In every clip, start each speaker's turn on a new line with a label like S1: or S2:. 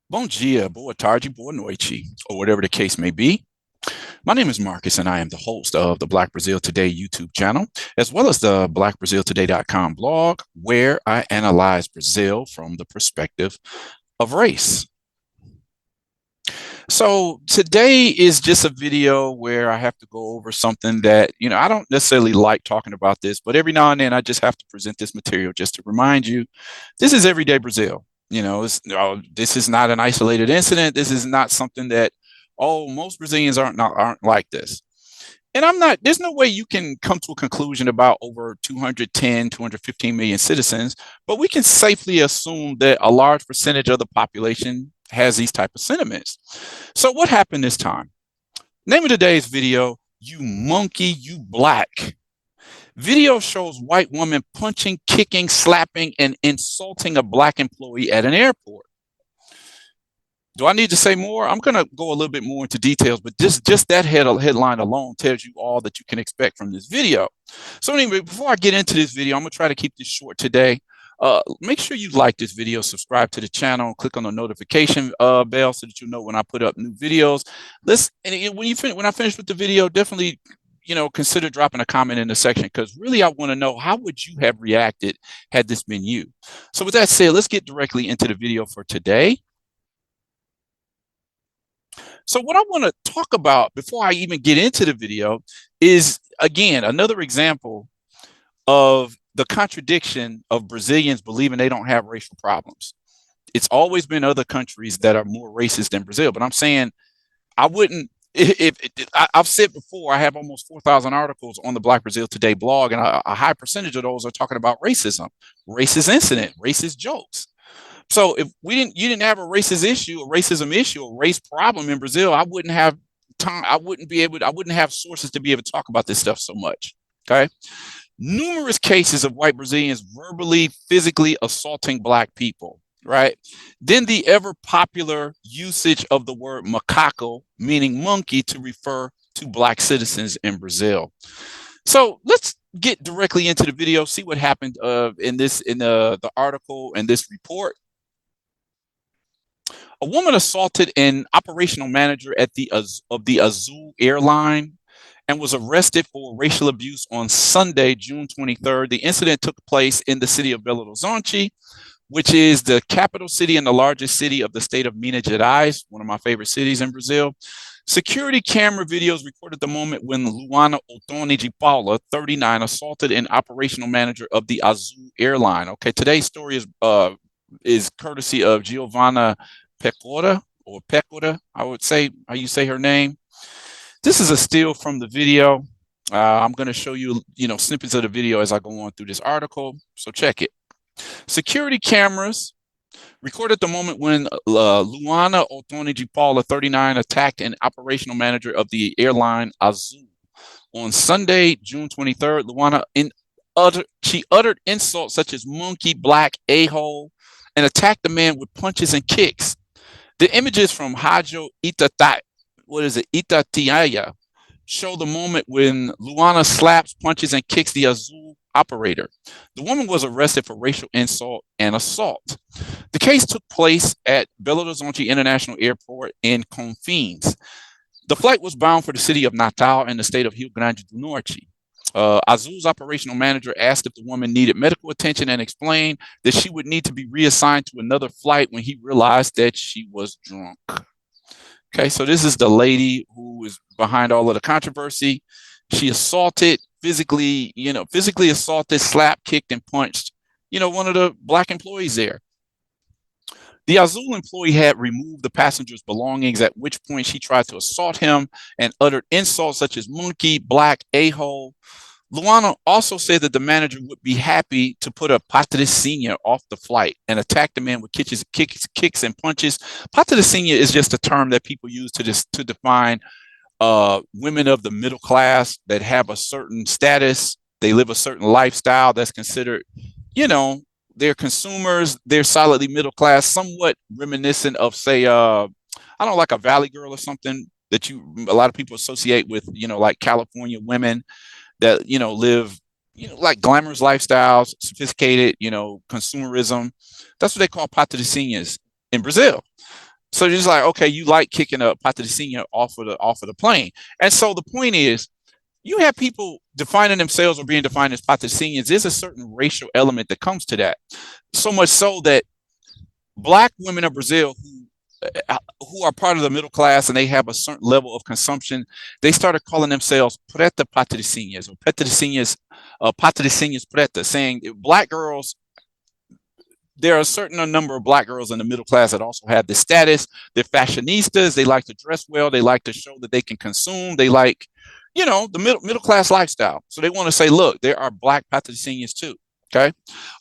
S1: Bom dia, boa tarde, boa noite, or whatever the case may be. My name is Marcus, and I am the host of the Black Brazil Today YouTube channel, as well as the blackbraziltoday.com blog, where I analyze Brazil from the perspective of race. So today is just a video where I have to go over something that, I don't necessarily like talking about this, but every now and then I just have to present this material just to remind you this is everyday Brazil. This is not an isolated incident. This is not something that, oh, most Brazilians aren't like this. And there's no way you can come to a conclusion about over 210, 215 million citizens, but we can safely assume that a large percentage of the population has these type of sentiments. So what happened this time? Name of today's video, You Monkey, You Black. Video shows white woman punching, kicking, slapping, and insulting a black employee at an airport. Do I need to say more? I'm going to go a little bit more into details, but just that headline alone tells you all that you can expect from this video. So anyway, before I get into this video, I'm going to try to keep this short today. Make sure you like this video, subscribe to the channel, click on the notification bell so that you know when I put up new videos. When I finish with the video, definitely consider dropping a comment in the section, because really I want to know, how would you have reacted had this been you? So with that said, let's get directly into the video for today. So what I want to talk about before I even get into the video is, again, another example of the contradiction of Brazilians believing they don't have racial problems. It's always been other countries that are more racist than Brazil, but I'm saying I wouldn't. I've said before, I have almost 4,000 articles on the Black Brazil Today blog, and a high percentage of those are talking about racism, racist incident, racist jokes. So if you didn't have a racist issue, a racism issue, a race problem in Brazil, I wouldn't have time. I wouldn't have sources to be able to talk about this stuff so much. Okay. Numerous cases of white Brazilians verbally, physically assaulting black people, right? Then the ever popular usage of the word macaco, meaning monkey, to refer to black citizens in Brazil. So let's get directly into the video, see what happened in the article and this report. A woman assaulted an operational manager of the Azul airline and was arrested for racial abuse on Sunday, June 23rd. The incident took place in the city of Belo Hrizonte, which is the capital city and the largest city of the state of Minas Gerais, one of my favorite cities in Brazil. Security camera videos recorded the moment when Luana Ottoni de Paula, 39, assaulted an operational manager of the Azul airline. Okay, today's story is courtesy of Giovanna Pecora, I would say how you say her name. This is a still from the video. I'm going to show you, snippets of the video as I go on through this article. So check it. Security cameras recorded the moment when Luana Ottoni de Paula, 39, attacked an operational manager of the airline Azul. On Sunday, June 23rd, Luana uttered insults such as monkey, black, a-hole, and attacked the man with punches and kicks. The images from Rádio Itatiaia show the moment when Luana slaps, punches, and kicks the Azul operator. The woman was arrested for racial insult and assault. The case took place at Belo Hrizonte International Airport in Confins. The flight was bound for the city of Natal in the state of Rio Grande do Norte. Azul's operational manager asked if the woman needed medical attention and explained that she would need to be reassigned to another flight when he realized that she was drunk. Okay, so this is the lady who is behind all of the controversy. She assaulted, physically assaulted, slapped, kicked, and punched, one of the black employees there. The Azul employee had removed the passenger's belongings, at which point she tried to assault him and uttered insults such as monkey, black, a-hole. Luana also said that the manager would be happy to put a patricinha off the flight and attack the man with kicks and punches. Patricinha is just a term that people use to define women of the middle class that have a certain status. They live a certain lifestyle that's considered, they're consumers, they're solidly middle class, somewhat reminiscent of, say, I don't know, like a Valley Girl or something that a lot of people associate with, like California women that, live, like glamorous lifestyles, sophisticated, consumerism. That's what they call patricinhas in Brazil. So you're just like, okay, you like kicking a patricinha off of the plane. And so the point is, you have people defining themselves or being defined as patricians. There's a certain racial element that comes to that. So much so that black women of Brazil who are part of the middle class and they have a certain level of consumption, they started calling themselves preta patricinhas or patricinhas, patricinhas preta, saying black girls. There are a certain number of black girls in the middle class that also have this status. They're fashionistas. They like to dress well. They like to show that they can consume. They like, the middle class lifestyle. So they want to say, look, there are black patricians too. Okay.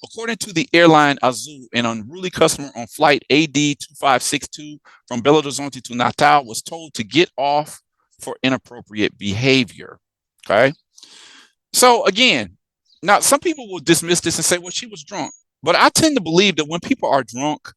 S1: According to the airline Azul, an unruly customer on flight AD 2562 from Belo Hrizonte to Natal was told to get off for inappropriate behavior. Okay. So again, now some people will dismiss this and say, well, she was drunk. But I tend to believe that when people are drunk,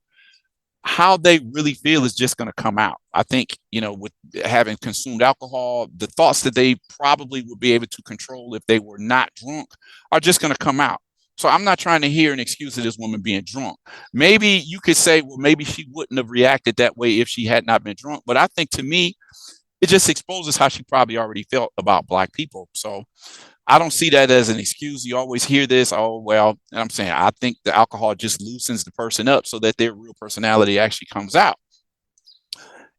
S1: how they really feel is just going to come out. I think, with having consumed alcohol, the thoughts that they probably would be able to control if they were not drunk are just going to come out. So I'm not trying to hear an excuse of this woman being drunk. Maybe you could say, well, maybe she wouldn't have reacted that way if she had not been drunk. But I think to me, it just exposes how she probably already felt about black people. So I don't see that as an excuse. You always hear this, oh, well, and I'm saying I think the alcohol just loosens the person up so that their real personality actually comes out.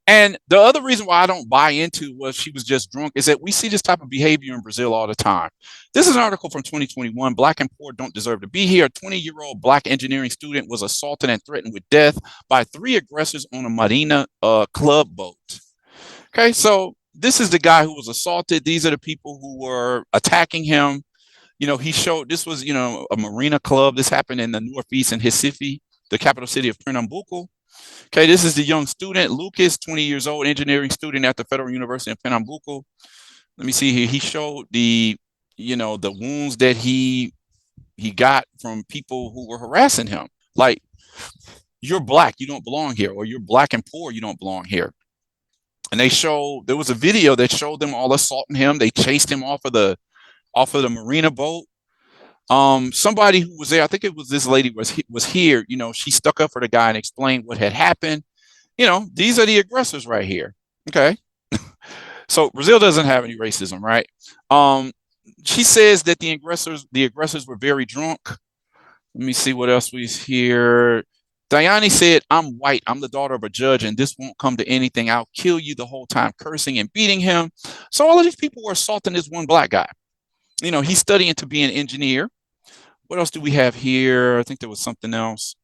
S1: And the other reason why I don't buy into was she was just drunk is that we see this type of behavior in Brazil all the time. This is an article from 2021. Black and poor don't deserve to be here. A 20-year-old black engineering student was assaulted and threatened with death by 3 aggressors on a Marina club boat. Okay, so this is the guy who was assaulted. These are the people who were attacking him. He showed this was, a marina club. This happened in the Northeast in Recife, the capital city of Pernambuco. Okay, this is the young student, Lucas, 20 years old, engineering student at the Federal University of Pernambuco. Let me see here. He showed the wounds that he got from people who were harassing him. Like, you're black, you don't belong here, or you're black and poor, you don't belong here. And there was a video that showed them all assaulting him. They chased him off of the marina boat. Somebody who was there, I think it was this lady was here, she stuck up for the guy and explained what had happened. These are the aggressors right here. Okay. So Brazil doesn't have any racism, right? She says that the aggressors were very drunk. Let me see what else was here. Diane said, I'm white. I'm the daughter of a judge, and this won't come to anything. I'll kill you, the whole time cursing and beating him. So all of these people were assaulting this one black guy. He's studying to be an engineer. What else do we have here? I think there was something else.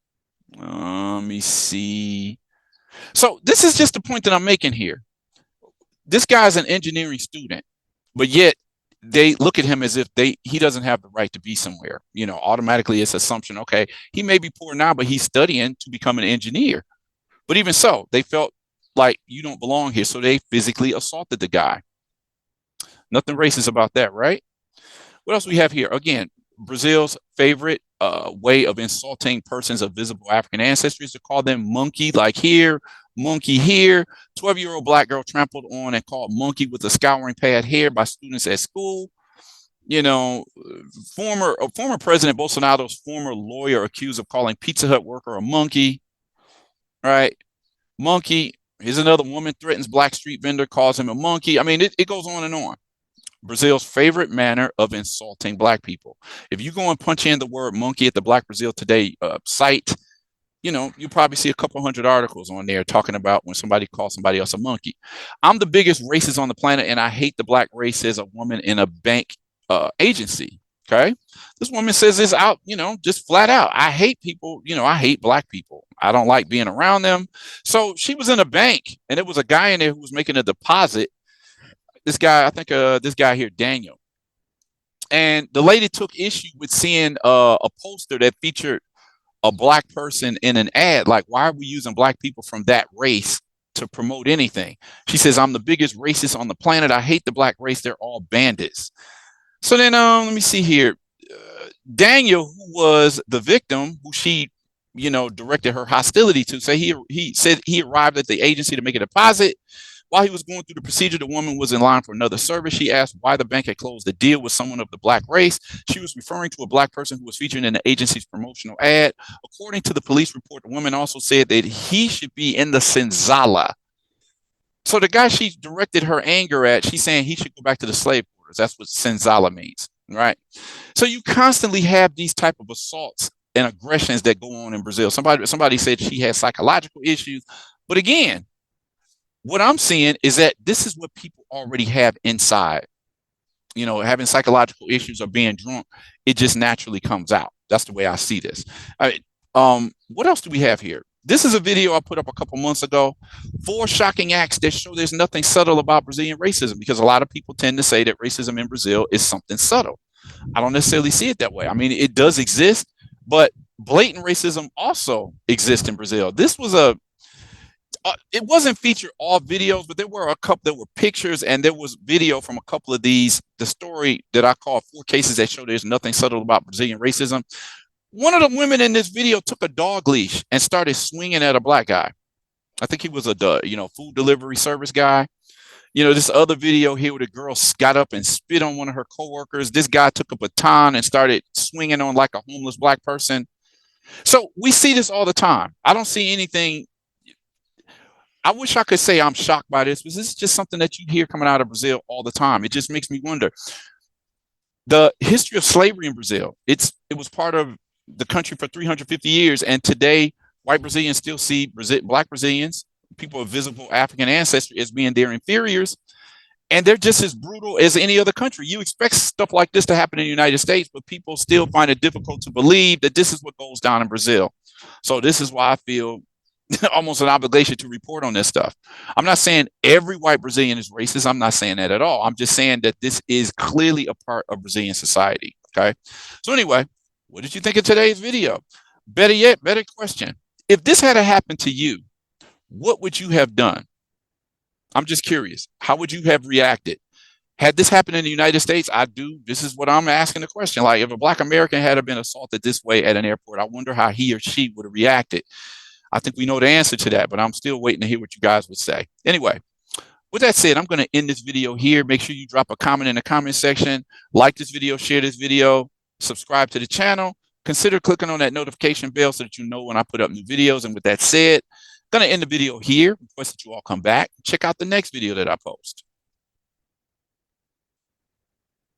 S1: Let me see. So this is just the point that I'm making here. This guy's an engineering student, but yet they look at him as if he doesn't have the right to be somewhere. Automatically it's assumption, okay, he may be poor now, but he's studying to become an engineer. But even so, they felt like you don't belong here, so they physically assaulted the guy. Nothing racist about that, right? What else we have here? Again, Brazil's favorite way of insulting persons of visible African ancestry is to call them monkey, like here, monkey here. 12-year-old black girl trampled on and called monkey with a scouring pad here by students at school. Former President Bolsonaro's former lawyer accused of calling Pizza Hut worker a monkey. Right? Monkey. Here's another woman threatens black street vendor, calls him a monkey. I mean, it goes on and on. Brazil's favorite manner of insulting black people. If you go and punch in the word monkey at the Black Brazil Today site, you probably see a couple hundred articles on there talking about when somebody calls somebody else a monkey. I'm the biggest racist on the planet, and I hate the black race, says a woman in a bank agency. Okay. This woman says this out, just flat out. I hate people, I hate black people. I don't like being around them. So she was in a bank, and there was a guy in there who was making a deposit. This guy, I think this guy here, Daniel. And the lady took issue with seeing a poster that featured a black person in an ad. Like, why are we using black people from that race to promote anything? She says, I'm the biggest racist on the planet. I hate the black race. They're all bandits. So then let me see here. Daniel, who was the victim, who she, directed her hostility to, say he said he arrived at the agency to make a deposit. While he was going through the procedure, the woman was in line for another service. She asked why the bank had closed the deal with someone of the black race. She was referring to a black person who was featured in the agency's promotional ad. According to the police report, the woman also said that he should be in the senzala. So the guy she directed her anger at, she's saying he should go back to the slave quarters. That's what senzala means, right? So you constantly have these type of assaults and aggressions that go on in Brazil. Somebody said she has psychological issues, but again, what I'm seeing is that this is what people already have inside. You know, having psychological issues or being drunk, it just naturally comes out. That's the way I see this. All right, what else do we have here? This is a video I put up a couple months ago. 4 shocking acts that show there's nothing subtle about Brazilian racism, because a lot of people tend to say that racism in Brazil is something subtle. I don't necessarily see it that way. I mean, it does exist, but blatant racism also exists in Brazil. This was it wasn't featured all videos, but there were a couple, there were pictures, and there was video from a couple of these, the story that I call 4 cases that show there's nothing subtle about Brazilian racism. One of the women in this video took a dog leash and started swinging at a black guy. I think he was a food delivery service guy. You know, this other video here where the girl got up and spit on one of her coworkers. This guy took a baton and started swinging on like a homeless black person. So we see this all the time. I don't see anything. I wish I could say I'm shocked by this, but this is just something that you hear coming out of Brazil all the time. It just makes me wonder. The history of slavery in Brazil, it was part of the country for 350 years, and today white Brazilians still see black Brazilians, people of visible African ancestry, as being their inferiors, and they're just as brutal as any other country. You expect stuff like this to happen in the United States, but people still find it difficult to believe that this is what goes down in Brazil. So this is why I feel almost an obligation to report on this stuff. I'm not saying every white Brazilian is racist. I'm not saying that at all. I'm just saying that this is clearly a part of Brazilian society. Okay. So anyway, what did you think of today's video? Better yet, better question. If this had happened to you, what would you have done? I'm just curious. How would you have reacted? Had this happened in the United States, this is what I'm asking the question. Like, if a black American had been assaulted this way at an airport, I wonder how he or she would have reacted. I think we know the answer to that, but I'm still waiting to hear what you guys would say. Anyway, with that said, I'm going to end this video here. Make sure you drop a comment in the comment section, like this video, share this video, subscribe to the channel. Consider clicking on that notification bell so that you know when I put up new videos. And with that said, I'm going to end the video here. Request that you all come back and check out the next video that I post.